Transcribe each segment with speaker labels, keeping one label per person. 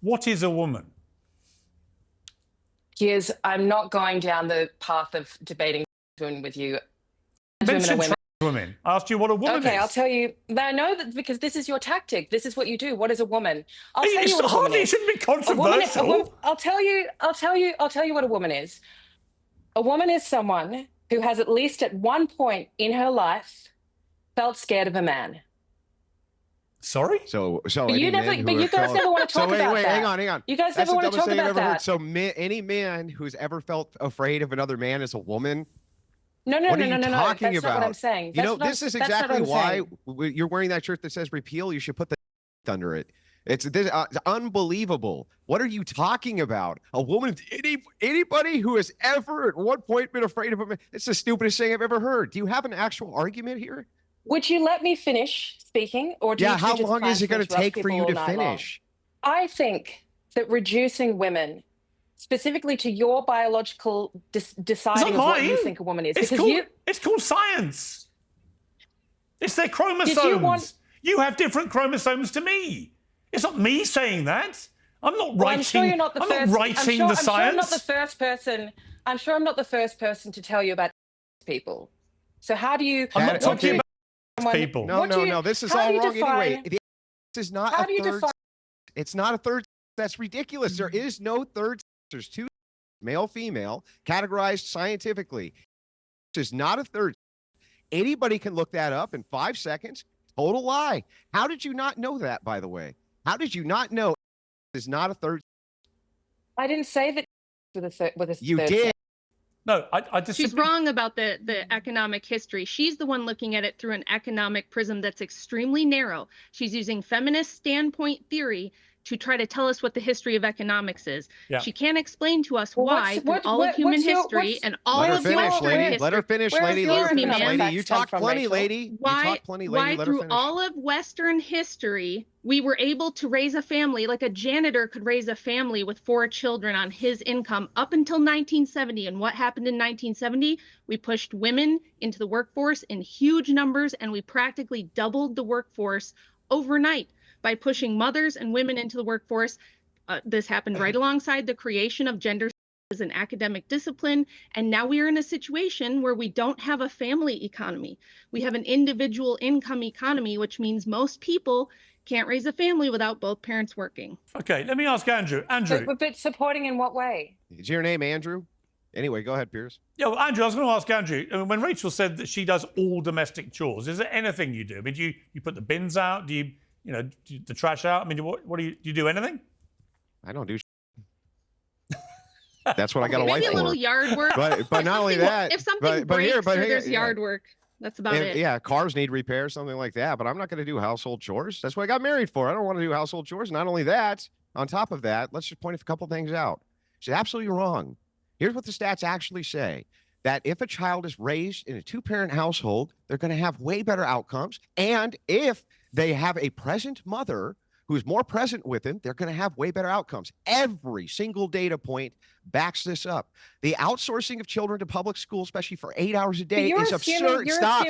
Speaker 1: What is a woman?
Speaker 2: Piers, I'm not going down the path of debating women with you.
Speaker 1: Women. I asked you what a woman is.
Speaker 2: Okay, I'll tell you. I know that because this is your tactic. This is what you do. What is a woman? I'll tell you what a woman is.
Speaker 1: It shouldn't be controversial.
Speaker 2: I'll tell you what a woman is. A woman is someone who has at least at one point in her life felt scared of a man.
Speaker 1: Sorry?
Speaker 3: So
Speaker 2: but you guys never want to talk about that.
Speaker 3: Hang on.
Speaker 2: You guys never want to talk about that.
Speaker 3: So any man who's ever felt afraid of another man is a woman?
Speaker 2: No. That's not what I'm saying.
Speaker 3: This is exactly why you're wearing that shirt that says repeal. You should put the under it. It's unbelievable. What are you talking about? A woman, anybody who has ever at one point been afraid of a man, it's the stupidest thing I've ever heard. Do you have an actual argument here?
Speaker 2: Would you let me finish speaking? Or do you
Speaker 3: how long is it going to take for you to finish?
Speaker 2: I think that reducing women specifically to your biological deciding of what you think a woman is.
Speaker 1: It's called science. It's their chromosomes. You have different chromosomes to me. It's not me saying that. I'm not writing.
Speaker 2: I'm sure you're not the first.
Speaker 1: The science.
Speaker 2: I'm not the first person. I'm sure I'm not the first person to tell you about people. So how do you?
Speaker 1: I'm not talking about people.
Speaker 3: No. This is all wrong anyway. This is not a third. It's not a third. That's ridiculous. There is no third. There's two, male, female, categorized scientifically. This is not a third. Anybody can look that up in 5 seconds. Total lie. How did you not know that, by the way? How did you not know this is not a third?
Speaker 2: I didn't say that with a third.
Speaker 3: You did.
Speaker 1: No, I just.
Speaker 4: She's wrong about the economic history. She's the one looking at it through an economic prism that's extremely narrow. She's using feminist standpoint theory to try to tell us what the history of economics is. Yeah. She can't explain to us why through all of human history and all of Western history.
Speaker 3: Let her finish, lady. You talk plenty, lady.
Speaker 4: Why through all of Western history, we were able to raise a family, like a janitor could raise a family with 4 children on his income up until 1970. And what happened in 1970? We pushed women into the workforce in huge numbers, and we practically doubled the workforce overnight. By pushing mothers and women into the workforce. This happened right alongside the creation of gender as an academic discipline. And now we are in a situation where we don't have a family economy. We have an individual income economy, which means most people can't raise a family without both parents working.
Speaker 1: Okay, let me ask Andrew.
Speaker 2: But supporting in what way?
Speaker 3: Is your name Andrew? Anyway, go ahed, Piers.
Speaker 1: Yeah, well, Andrew, I was going to ask Andrew, when Rachel said that she does all domestic chores, is there anything you do? I mean, do you put the bins out? Do you the trash out? I mean, what do you do anything?
Speaker 3: I don't do. That's what I got a wife for.
Speaker 4: Maybe a little yard work.
Speaker 3: But not only that.
Speaker 4: If something breaks, there's yard work. That's about it.
Speaker 3: Yeah, cars need repair, something like that. But I'm not going to do household chores. That's what I got married for. I don't want to do household chores. Not only that, on top of that, let's just point a couple things out. She's absolutely wrong. Here's what the stats actually say. That if a child is raised in a 2-parent household, they're going to have way better outcomes. And if they have a present mother who's more present with them, they're going to have way better outcomes. Every single data point backs this up. The outsourcing of children to public school, especially for 8 hours a day, is absurd. Stop.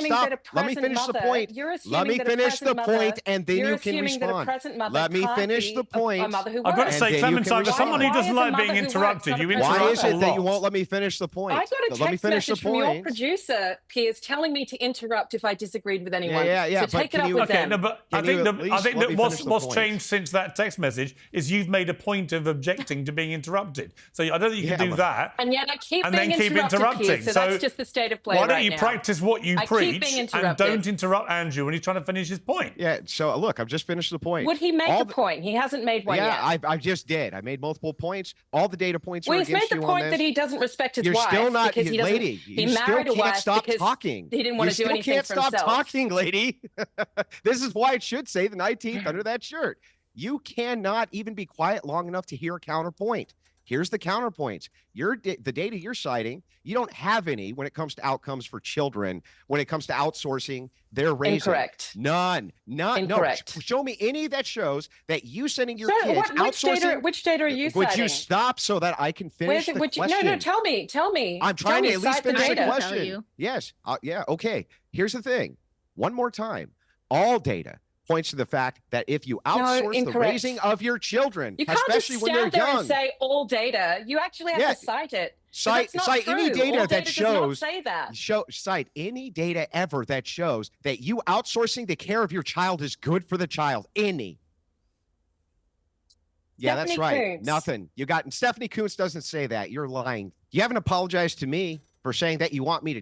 Speaker 3: Let me finish the point. Let me finish the point, and then you can respond. Let me finish the point.
Speaker 1: I've got to say, Clementine, as someone who doesn't like being interrupted, you interrupt a lot.
Speaker 3: Why is it that you won't let me finish the point?
Speaker 2: I got a text message from your producer, Piers, telling me to interrupt if I disagreed with anyone.
Speaker 3: Yeah.
Speaker 2: So take it up with them.
Speaker 1: No, but I think that what's changed since that text message is you've made a point of objecting to being interrupted. So I don't think you can do that.
Speaker 2: And yet I keep being interrupted. Piers, so that's just the state of play right now.
Speaker 1: Why don't you practice what you preach and don't interrupt Andrew when he's trying to finish his point?
Speaker 3: Yeah, so look, I've just finished the point.
Speaker 2: Would he make a point? He hasn't made one yet.
Speaker 3: Yeah, I just did. I made multiple points. All the data points are against you on this.
Speaker 2: He's made the point that he doesn't respect his wife.
Speaker 3: You're still not,
Speaker 2: because he
Speaker 3: lady,
Speaker 2: he married a wife
Speaker 3: stop
Speaker 2: because
Speaker 3: talking.
Speaker 2: He didn't want to do anything for himself.
Speaker 3: You still can't stop talking, lady. This is why it should say the 19th under that shirt. You cannot even be quiet long enough to hear a counterpoint. Here's the counterpoints. The data you're citing, you don't have any when it comes to outcomes for children, when it comes to outsourcing their raising.
Speaker 2: Incorrect.
Speaker 3: None.
Speaker 2: Incorrect.
Speaker 3: No. Show me any that shows that you sending your kids outsourcing.
Speaker 2: Which data are you citing?
Speaker 3: Would you stop so that I can finish the question?
Speaker 2: No, tell me.
Speaker 3: I'm trying to at least finish the
Speaker 4: data.
Speaker 3: question. Yes. Yeah, okay. Here's the thing. One more time. All data points to the fact that if you outsource the
Speaker 2: incorrect.
Speaker 3: raising of your children,
Speaker 2: You can't
Speaker 3: especially
Speaker 2: just
Speaker 3: when they're
Speaker 2: stand there
Speaker 3: young,
Speaker 2: and say all data. You actually have to cite it.
Speaker 3: cite any data
Speaker 2: all
Speaker 3: that
Speaker 2: data
Speaker 3: shows
Speaker 2: does not say that.
Speaker 3: cite any data ever that shows that you outsourcing the care of your child is good for the child. Any. Yeah, that's right.
Speaker 2: Kuntz.
Speaker 3: Nothing. You got Stephanie Kuntz doesn't say that. You're lying. You haven't apologized to me for saying that you want me to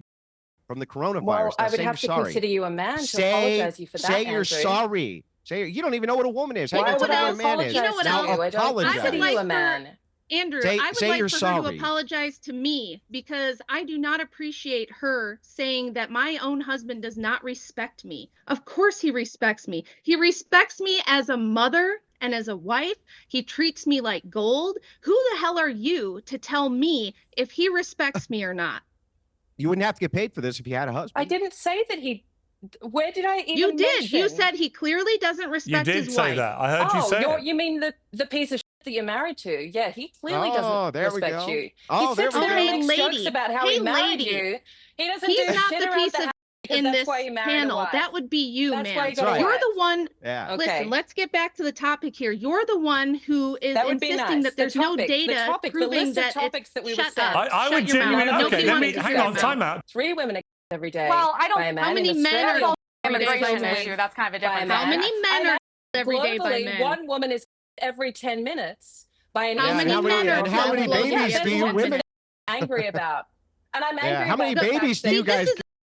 Speaker 3: from the coronavirus.
Speaker 2: Well,
Speaker 3: now
Speaker 2: I would
Speaker 3: say
Speaker 2: have to
Speaker 3: you're sorry.
Speaker 2: consider you a man to apologize you for that.
Speaker 3: Say you're
Speaker 2: Andrew.
Speaker 3: sorry. Say you don't even know what a woman is. How
Speaker 2: Why
Speaker 3: you
Speaker 2: would
Speaker 3: tell
Speaker 2: I
Speaker 3: what a man is?
Speaker 4: You know what
Speaker 2: apologize to
Speaker 4: else?
Speaker 2: you? I don't
Speaker 3: Apologize.
Speaker 2: consider you a man.
Speaker 4: Andrew,
Speaker 3: Say-
Speaker 4: I would
Speaker 3: say
Speaker 4: like
Speaker 3: you're
Speaker 4: for her to
Speaker 3: sorry.
Speaker 4: apologize to me because I do not appreciate her saying that my own husband does not respect me. Of course he respects me. He respects me as a mother and as a wife. He treats me like gold. Who the hell are you to tell me if he respects me or not?
Speaker 3: You wouldn't have to get paid for this if you had a husband.
Speaker 2: I didn't say that he. Where did I even
Speaker 4: You did.
Speaker 2: mention?
Speaker 4: You said he clearly doesn't respect
Speaker 1: You
Speaker 4: his
Speaker 1: did say
Speaker 4: wife.
Speaker 1: that. I heard you say it.
Speaker 2: You mean the piece of shit that you're married to? Yeah, he clearly
Speaker 3: Oh,
Speaker 2: doesn't
Speaker 3: there we
Speaker 2: respect
Speaker 3: go.
Speaker 2: you.
Speaker 3: Oh,
Speaker 2: he
Speaker 3: there
Speaker 2: sits
Speaker 3: we
Speaker 2: there
Speaker 3: go.
Speaker 2: and
Speaker 4: Hey,
Speaker 2: makes
Speaker 4: lady.
Speaker 2: jokes about how
Speaker 4: Hey,
Speaker 2: he married
Speaker 4: lady.
Speaker 2: you. He doesn't
Speaker 4: He's
Speaker 2: do
Speaker 4: not
Speaker 2: shit
Speaker 4: the
Speaker 2: around
Speaker 4: piece
Speaker 2: the
Speaker 4: of
Speaker 2: house because
Speaker 4: in
Speaker 2: that's
Speaker 4: this
Speaker 2: why he married a
Speaker 4: panel.
Speaker 2: wife.
Speaker 4: That would be you,
Speaker 2: That's why
Speaker 4: man.
Speaker 2: you got a
Speaker 3: right.
Speaker 4: You're
Speaker 2: wife.
Speaker 4: the one.
Speaker 3: Yeah.
Speaker 2: Okay.
Speaker 4: Listen, let's get back to the topic here. You're the one who is
Speaker 2: That would be
Speaker 4: insisting
Speaker 2: nice.
Speaker 4: that there's no data
Speaker 2: the topic,
Speaker 4: proving
Speaker 2: the list
Speaker 4: that
Speaker 2: of topics that we
Speaker 4: shut
Speaker 2: would send.
Speaker 4: up.
Speaker 1: I
Speaker 4: Shut
Speaker 1: would
Speaker 4: your mouth.
Speaker 1: genuinely.
Speaker 2: Nobody
Speaker 1: Okay, let
Speaker 2: wanted
Speaker 1: me
Speaker 2: to
Speaker 1: hang
Speaker 2: say
Speaker 1: on.
Speaker 2: that.
Speaker 1: Time out.
Speaker 2: 3 women are every day.
Speaker 5: Well, I don't.
Speaker 2: by a man
Speaker 4: How many
Speaker 2: in
Speaker 4: men are
Speaker 2: Australia.
Speaker 5: Immigration
Speaker 2: Globally.
Speaker 5: issue. That's kind of a
Speaker 2: By a
Speaker 5: different
Speaker 2: man.
Speaker 4: How many
Speaker 5: subject.
Speaker 4: men are every day by
Speaker 2: Globally,
Speaker 4: men?
Speaker 2: one woman is every 10 minutes by an
Speaker 4: How many men are
Speaker 3: and how many
Speaker 4: globally
Speaker 3: babies
Speaker 4: every
Speaker 3: do you
Speaker 4: 10
Speaker 3: women?
Speaker 4: minutes?
Speaker 2: angry about? And I'm angry
Speaker 3: Yeah. How many
Speaker 2: about the
Speaker 3: babies
Speaker 2: fact
Speaker 3: do
Speaker 2: that
Speaker 3: you guys?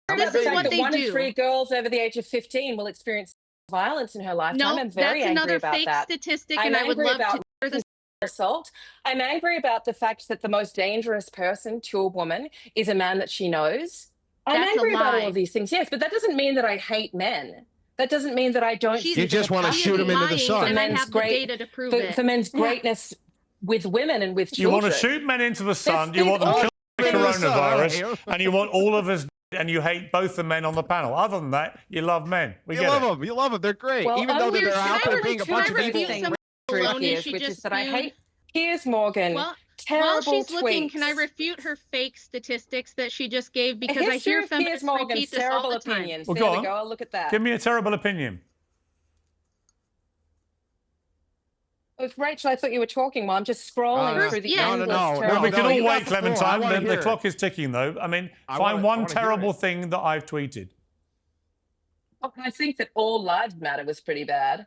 Speaker 3: How many
Speaker 4: This is
Speaker 3: babies?
Speaker 4: what
Speaker 2: that
Speaker 4: they
Speaker 2: 1 in
Speaker 4: do.
Speaker 2: 3 girls over the age of 15 will experience violence in her lifetime.
Speaker 4: No,
Speaker 2: I'm very
Speaker 4: that's
Speaker 2: angry
Speaker 4: another
Speaker 2: about
Speaker 4: fake
Speaker 2: that.
Speaker 4: statistic,
Speaker 2: I'm
Speaker 4: and I would
Speaker 2: angry
Speaker 4: love
Speaker 2: about
Speaker 4: to hear this.
Speaker 2: assault. I'm angry about the fact that the most dangerous person to a woman is a man that she knows. I'm
Speaker 4: That's a
Speaker 2: angry about
Speaker 4: lie.
Speaker 2: all of these things, yes, but that doesn't mean that I hate men. That doesn't mean that I don't
Speaker 4: She's-
Speaker 2: see
Speaker 3: You just
Speaker 2: the
Speaker 3: want to
Speaker 2: capacity
Speaker 3: shoot him into the
Speaker 4: lying,
Speaker 3: sun.
Speaker 4: and I
Speaker 2: men's
Speaker 4: have the
Speaker 2: great-
Speaker 4: data to prove it.
Speaker 2: for men's greatness with women and with
Speaker 1: You
Speaker 2: children.
Speaker 1: want to shoot men into the sun.
Speaker 2: There's
Speaker 1: You want them
Speaker 2: all
Speaker 1: killed by
Speaker 2: things-
Speaker 1: coronavirus, and you want all of us. And you hate both the men on the panel. Other than that, you love men. We
Speaker 3: You
Speaker 1: get
Speaker 3: love
Speaker 1: it.
Speaker 3: them. You love them. They're great.
Speaker 2: Well,
Speaker 3: Even though
Speaker 2: only
Speaker 3: they're
Speaker 2: can
Speaker 3: out
Speaker 2: I
Speaker 3: there
Speaker 2: really
Speaker 3: being a
Speaker 2: try
Speaker 3: bunch
Speaker 2: to
Speaker 3: of evil.
Speaker 2: refute
Speaker 4: some
Speaker 2: truth
Speaker 4: baloney
Speaker 2: is,
Speaker 4: she
Speaker 2: which
Speaker 4: just
Speaker 2: is that I
Speaker 4: spewed?
Speaker 2: hate Piers Morgan.
Speaker 4: Well, while
Speaker 2: Terrible
Speaker 4: she's looking,
Speaker 2: tweets.
Speaker 4: can I refute her fake statistics that she just gave?
Speaker 2: A
Speaker 4: Because I
Speaker 2: history
Speaker 4: hear
Speaker 2: of Piers
Speaker 4: feminists
Speaker 2: Morgan's
Speaker 4: repeat this all
Speaker 2: terrible
Speaker 4: the time.
Speaker 2: opinions.
Speaker 1: Well,
Speaker 2: There
Speaker 1: go
Speaker 2: we
Speaker 1: on.
Speaker 2: go. I'll look at that.
Speaker 1: Give me a terrible opinion.
Speaker 2: With Rachel, I thought you were talking while I'm just scrolling
Speaker 3: no.
Speaker 2: through the
Speaker 4: Yeah.
Speaker 2: endless
Speaker 3: No.
Speaker 2: terrible-
Speaker 1: We can
Speaker 3: no,
Speaker 1: all
Speaker 3: you got
Speaker 1: wait,
Speaker 3: the floor. I
Speaker 1: Clementine.
Speaker 3: wanna
Speaker 1: The
Speaker 3: hear it.
Speaker 1: clock is ticking, though. I mean,
Speaker 3: I
Speaker 1: find
Speaker 3: wanna
Speaker 1: one
Speaker 3: hear it.
Speaker 1: terrible thing that I've tweeted.
Speaker 2: Oh, I think that all lives matter was pretty bad.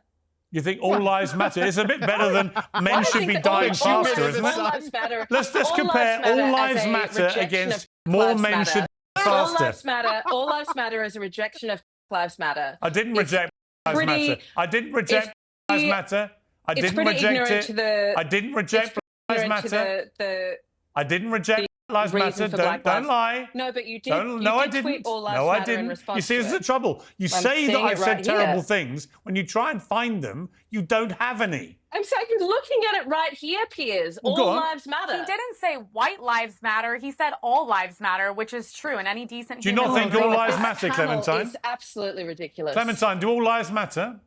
Speaker 1: You think all lives matter? It's a bit better than men
Speaker 2: I
Speaker 1: should
Speaker 2: think
Speaker 1: be
Speaker 2: that all
Speaker 1: dying
Speaker 2: lives
Speaker 1: faster,
Speaker 2: matter-
Speaker 1: isn't
Speaker 2: all
Speaker 1: it?
Speaker 2: lives matter.
Speaker 1: Let's
Speaker 2: All
Speaker 1: compare
Speaker 2: lives
Speaker 1: all
Speaker 2: matter
Speaker 1: lives
Speaker 2: as a
Speaker 1: matter
Speaker 2: rejection
Speaker 1: against
Speaker 2: of
Speaker 1: more
Speaker 2: lives
Speaker 1: men
Speaker 2: matter.
Speaker 1: should die
Speaker 2: All
Speaker 1: faster.
Speaker 2: lives matter. All lives matter as a rejection of lives matter.
Speaker 1: I didn't
Speaker 2: It's
Speaker 1: reject lives
Speaker 2: pretty-
Speaker 1: matter. I didn't reject lives
Speaker 2: pretty-
Speaker 1: matter. I
Speaker 2: It's
Speaker 1: didn't
Speaker 2: pretty
Speaker 1: reject
Speaker 2: ignorant
Speaker 1: it.
Speaker 2: to the.
Speaker 1: I didn't reject lives
Speaker 2: ignorant to
Speaker 1: matter.
Speaker 2: the
Speaker 1: I didn't reject lives
Speaker 2: reason
Speaker 1: matter.
Speaker 2: for
Speaker 1: Don't
Speaker 2: Black Lives.
Speaker 1: lie.
Speaker 2: No, but you did.
Speaker 1: Don't,
Speaker 2: you
Speaker 1: no, I
Speaker 2: did tweet
Speaker 1: didn't.
Speaker 2: all lives
Speaker 1: No, I
Speaker 2: matter in
Speaker 1: didn't.
Speaker 2: response
Speaker 1: You see,
Speaker 2: to
Speaker 1: this is
Speaker 2: it.
Speaker 1: the trouble. You
Speaker 2: I'm
Speaker 1: say that
Speaker 2: seeing
Speaker 1: I've
Speaker 2: it
Speaker 1: said
Speaker 2: right
Speaker 1: terrible
Speaker 2: here.
Speaker 1: things. When you try and find them, you don't have any.
Speaker 2: I'm looking at it right here, Piers.
Speaker 1: Well, go
Speaker 2: All
Speaker 1: on.
Speaker 2: lives matter.
Speaker 5: He didn't say white lives matter. He said all lives matter, which is true. And any decent
Speaker 1: Do you
Speaker 5: human
Speaker 1: not
Speaker 5: will
Speaker 1: think
Speaker 5: agree
Speaker 1: all
Speaker 5: with
Speaker 1: lives
Speaker 5: that.
Speaker 1: matter,
Speaker 2: This panel
Speaker 1: Clementine?
Speaker 2: is absolutely ridiculous.
Speaker 1: Clementine, do all lives matter?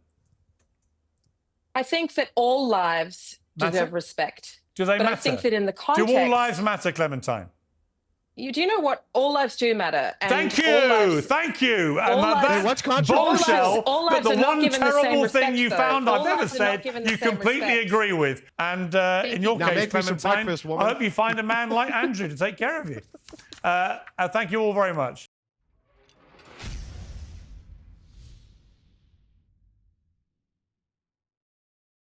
Speaker 2: I think that all lives
Speaker 1: Matter?
Speaker 2: deserve respect.
Speaker 1: Do they
Speaker 2: But
Speaker 1: matter?
Speaker 2: I think that in the context,
Speaker 1: Do all lives matter, Clementine?
Speaker 2: do you know what? All lives do matter. And
Speaker 1: Thank
Speaker 2: all
Speaker 1: you,
Speaker 2: lives-
Speaker 1: thank you.
Speaker 2: all
Speaker 1: And
Speaker 2: lives-
Speaker 1: that
Speaker 3: What's controversial?
Speaker 1: bombshell
Speaker 2: All
Speaker 1: that
Speaker 2: lives
Speaker 1: the
Speaker 2: are not
Speaker 1: one
Speaker 2: given the same
Speaker 1: terrible thing
Speaker 2: respect,
Speaker 1: you
Speaker 2: though.
Speaker 1: found
Speaker 2: All
Speaker 1: I've ever
Speaker 2: lives are not
Speaker 1: said,
Speaker 2: given the
Speaker 1: you
Speaker 2: same
Speaker 1: completely
Speaker 2: respect.
Speaker 1: agree with. And in your
Speaker 3: Now
Speaker 1: case,
Speaker 3: make me some
Speaker 1: Clementine,
Speaker 3: breakfast, woman.
Speaker 1: I hope you find a man like Andrew to take care of you. Thank you all very much.